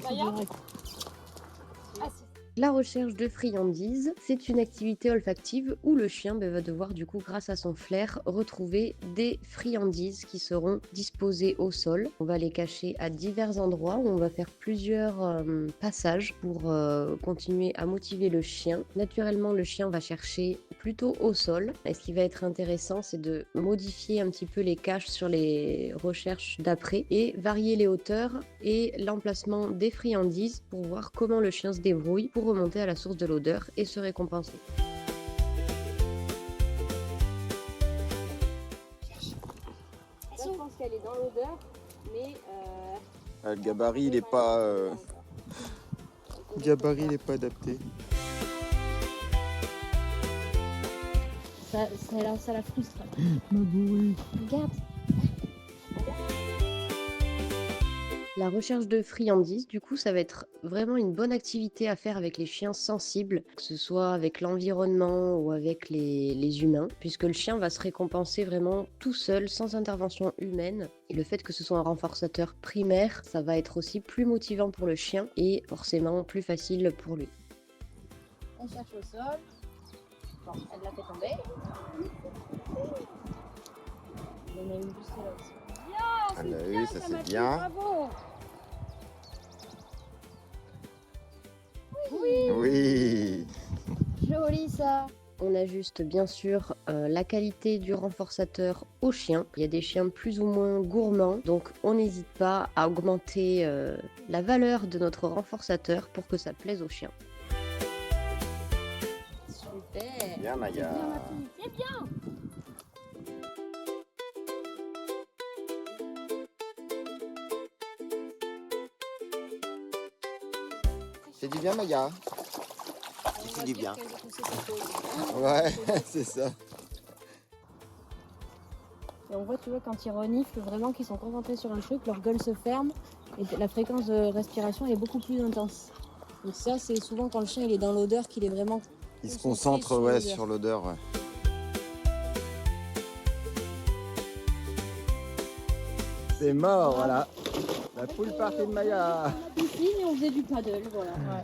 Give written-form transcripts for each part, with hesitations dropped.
c'est direct. La recherche de friandises, c'est une activité olfactive où le chien va devoir du coup, grâce à son flair, retrouver des friandises qui seront disposées au sol. On va les cacher à divers endroits où on va faire plusieurs passages pour continuer à motiver le chien. Naturellement, le chien va chercher plutôt au sol. Et ce qui va être intéressant, c'est de modifier un petit peu les caches sur les recherches d'après et varier les hauteurs et l'emplacement des friandises pour voir comment le chien se débrouille pour remonter à la source de l'odeur et se récompenser. Je pense qu'elle est dans l'odeur, mais le gabarit il est pas adapté. Ça la frustre. Ma bourrée. Regarde. La recherche de friandises, du coup, ça va être vraiment une bonne activité à faire avec les chiens sensibles, que ce soit avec l'environnement ou avec les humains, puisque le chien va se récompenser vraiment tout seul, sans intervention humaine. Et le fait que ce soit un renforçateur primaire, ça va être aussi plus motivant pour le chien et forcément plus facile pour lui. On cherche au sol. Bon, elle l'a fait tomber. Il y en a une juste là aussi. Ah bah oui, ça c'est bien. Bravo. Oui. Joli ça. On ajuste bien sûr la qualité du renforçateur au chien. Il y a des chiens plus ou moins gourmands, donc on n'hésite pas à augmenter la valeur de notre renforçateur pour que ça plaise au chien. Super. Bien Maya. C'est bien. C'est du bien Maya. Tu fais du bien. Ouais, c'est ça. Et on voit, tu vois, quand ils reniflent, vraiment qu'ils sont concentrés sur un truc, leur gueule se ferme et la fréquence de respiration est beaucoup plus intense. Donc ça, c'est souvent quand le chien il est dans l'odeur qu'il est vraiment... Il se concentre sur l'odeur. Ouais. C'est mort, voilà. La poule partie de Maya. On a piscine et on faisait du paddle, voilà. Ouais.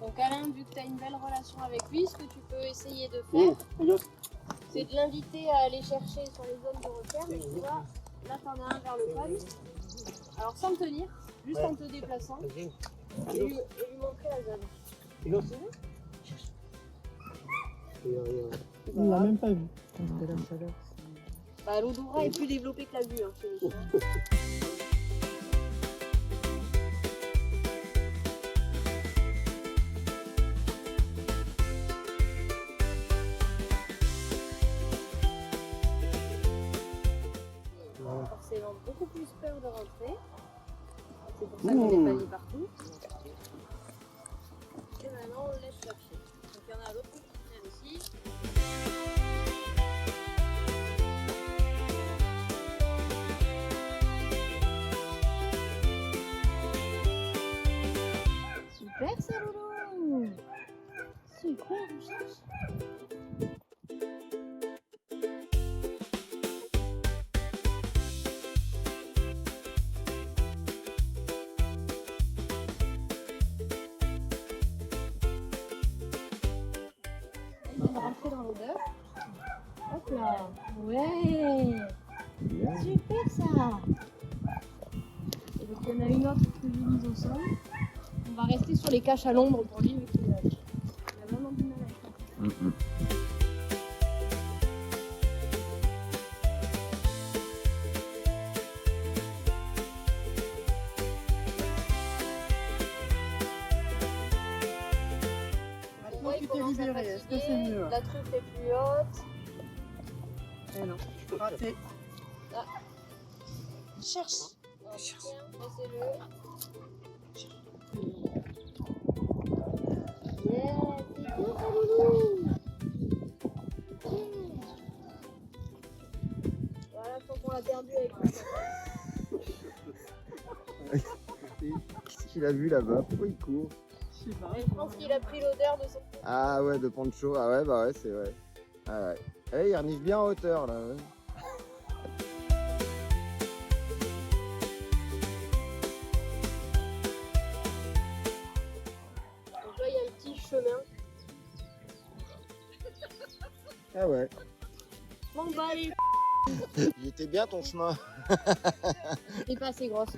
Donc Alain, vu que tu as une belle relation avec lui, ce que tu peux essayer de faire, c'est de l'inviter à aller chercher sur les zones de repère. Mais tu vois, là t'en as un vers le palme. Alors sans tenir, juste en te déplaçant, et lui montrer la zone. On l'a même pas vu. Bah, l'odorat est plus développé que la vue hein, chez les chiens. Forcément beaucoup plus peur de rentrer. C'est pour ça qu'on est panier partout. Et maintenant on le laisse chercher. Donc il y en a d'autres qui viennent aussi. Super ça Loulou. Super, on cherche. On va rentrer dans l'odeur. Hop là. Ouais. Super ça. Et donc il y en a une autre que j'ai mise au sol. On va rester sur les caches à l'ombre pour lui vu qu'il a vraiment du mal à faire. Maintenant tu t'es libéré, est-ce que c'est mieux? La truffe est plus haute. Eh non, raté. Cherche. Laissez-le. Yeah, c'est bien ça Loulou. perdu avec moi. Qu'est-ce qu'il a vu là-bas? Pourquoi il court? Je sais pas. Je pense qu'il a pris l'odeur de son... Ah ouais, de poncho. Ah ouais, bah ouais, c'est vrai. Ah ouais. Eh, il arrive bien en hauteur là. Ouais. Donc là, il y a un petit chemin. Ah ouais. Bon, bah, allez. Il était bien ton chemin. T'es pas assez grosse.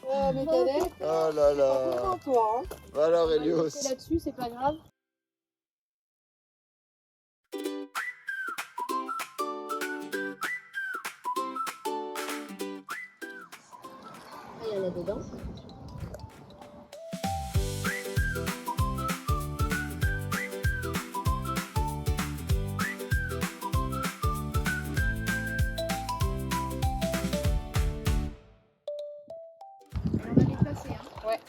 Oh, mais cadet, Oh là là. content toi. Hein. Bah alors, On va Elios. rester là-dessus, c'est pas grave. Ah, il y en a dedans. On va les placer. Hein. Ouais.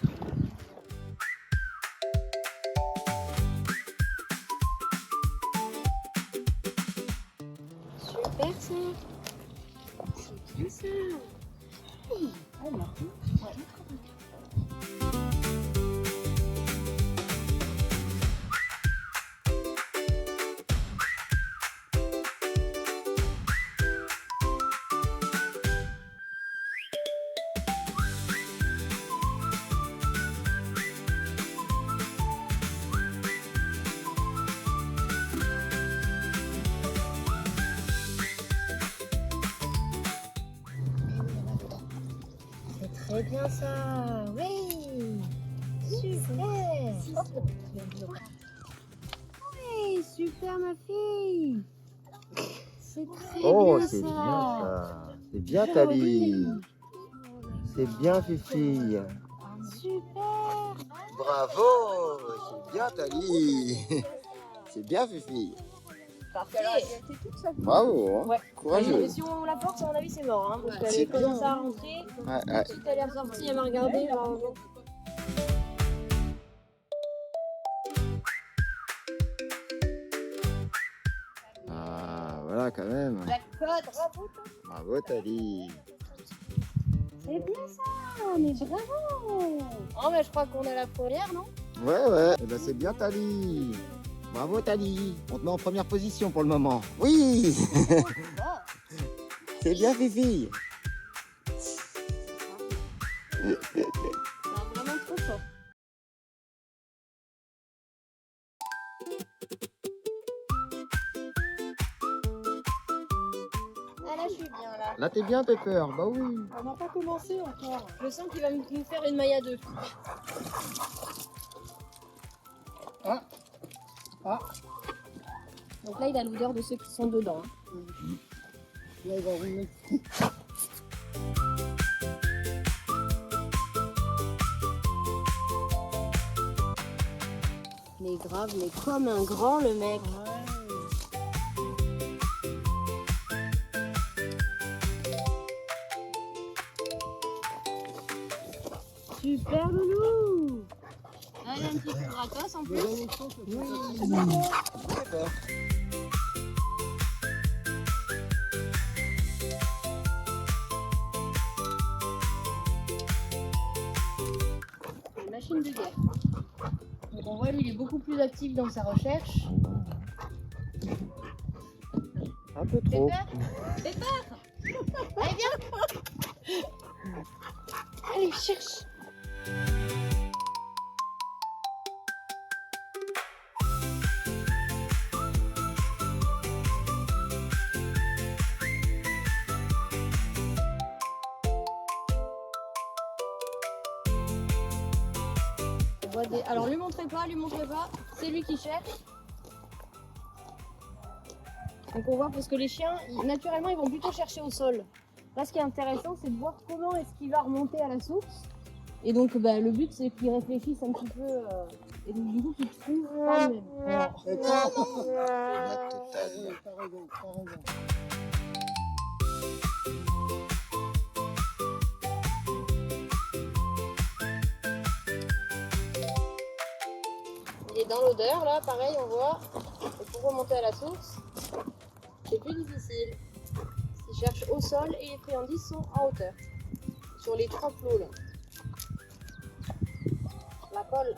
Super ça. C'est bien ça. Ah, merci. C'est très bien ça. Oui. Super. Oui, super ma fille. C'est très Oh, bien c'est ça. bien ça. C'est bien Tali. C'est bien Fifi. Super. Bravo. C'est bien Tali. C'est bien Fifi. Parfait. Bravo. Hein. Ouais. Courageux. Et si on ouvre la porte, à mon avis, c'est mort. Hein, parce qu'elle C'est est commencé bien. à rentrer. Ouais, ouais. Ensuite, elle est ressortie, elle m'a regardé. Alors... Ah, voilà quand même. Jackpot. Bravo. Bravo Tali. C'est bien ça. Mais bravo. Oh, mais je crois qu'on a la première, non? Ouais, ouais. Eh ben, c'est bien Tali. Bravo Tali. On te met en première position pour le moment. Oui. C'est bien Fifi. Vraiment trop fort. Ah là, je suis bien là. Là t'es bien Pepper. Bah oui. On n'a pas commencé encore. Je sens qu'il va nous faire une maille à deux. Ah. Ah. Donc là, il a l'odeur de ceux qui sont dedans. Hein. Là, il va rouler. Mais grave, mais comme un grand le mec. Super loulou. Ah, il a un petit peu gratos en plus. Pepper. Une machine de guerre. Donc on voit lui il est beaucoup plus actif dans sa recherche. Un peu trop. Allez viens. Allez cherche. On voit des... Alors lui montrez pas, c'est lui qui cherche. Donc on voit parce que les chiens, naturellement, ils vont plutôt chercher au sol. Là, ce qui est intéressant, c'est de voir comment est-ce qu'il va remonter à la source. Et donc, bah, le but, c'est qu'ils réfléchissent un petit peu et donc, du coup, qu'ils trouvent par eux-mêmes. La totale. T'as raison, t'as raison. Il est dans l'odeur, là, pareil, on voit. Et pour remonter à la source, c'est plus difficile. Si Ils cherchent au sol et les friandises sont en hauteur. Sur les 3 plots là. La colle.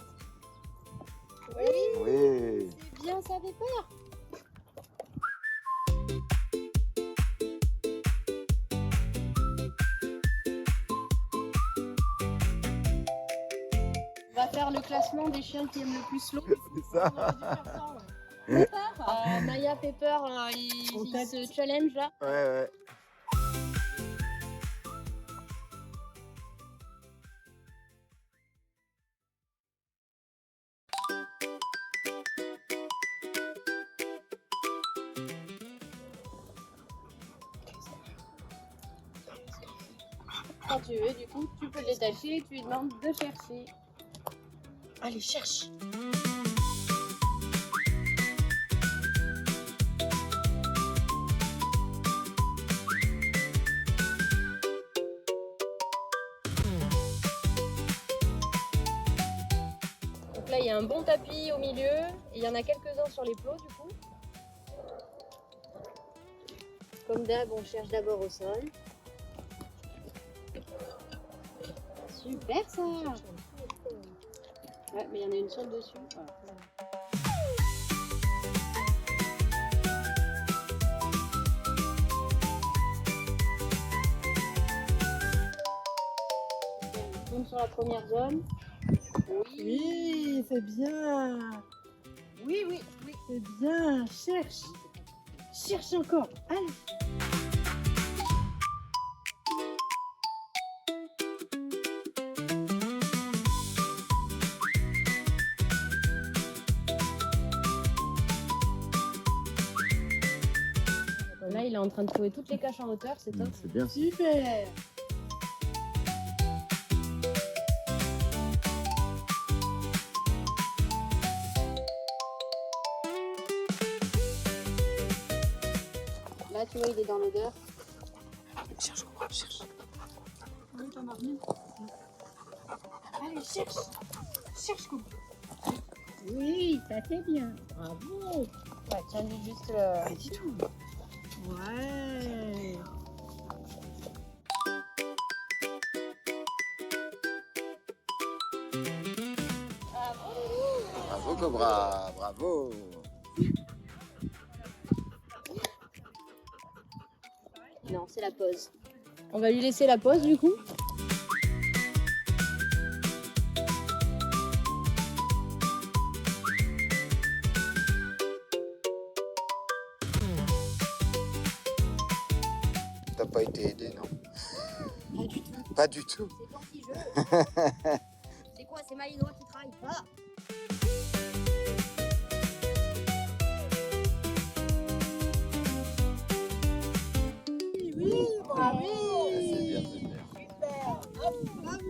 Oui, Oui. c'est bien, ça fait peur. On va faire le classement des chiens qui aiment le plus l'eau. C'est ça. Pepper, Maya, Pepper, ils se challenge là. Ouais, ouais. Quand tu veux, du coup, tu peux le détacher et tu lui demandes de chercher. Allez, cherche. Donc là, il y a un bon tapis au milieu et il y en a quelques-uns sur les plots du coup. Comme d'hab, on cherche d'abord au sol. Super ça! Ouais, mais il y en a une seule dessus. Voilà. On tombe sur la première zone. Oui, c'est bien. Oui, oui, oui. C'est bien. Cherche. Cherche encore. Allez. Là, il est en train de trouver toutes les caches en hauteur, c'est top. C'est bien. Super. Là, tu vois, il est dans l'odeur. Cherche, cherche. Oui, t'en as remis. Allez, cherche. Cherche comme. Oui, ça c'est bien. Bravo. Ouais, tiens-lui juste le... Pas du tout. Ouais. Bravo Cobra, bravo. Non, c'est la pause. On va lui laisser la pause du coup. T'as pas été aidé, non? Pas du tout. Pas du tout. C'est ton petit jeu. C'est quoi? C'est Maïnois qui travaille pas. Oui, bravo. C'est bien, c'est bien. Super. Hop, bravo.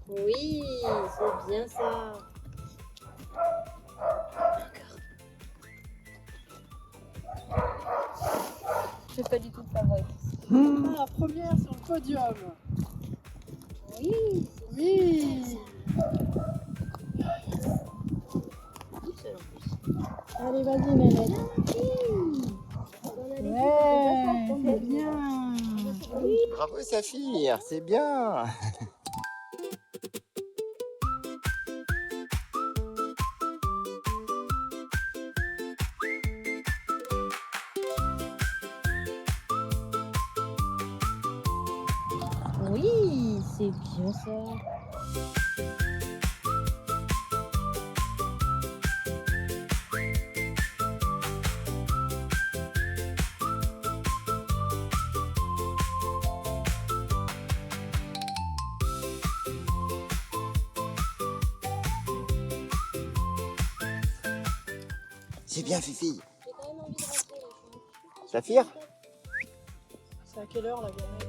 Oui, c'est bien ça. Je fais pas du tout de favorite. Ah, première sur le podium. Oui. Oui. Allez, vas-y, Mélène. Ouais, c'est bien. Bravo Saphir, c'est bien. Oui, c'est bien ça. C'est bien Fifi. J'ai quand même envie de rester là. Saphir? C'est à quelle heure la gamelle?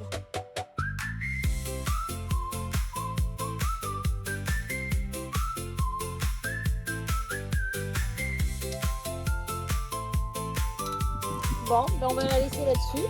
Bon, ben on va la laisser là-dessus.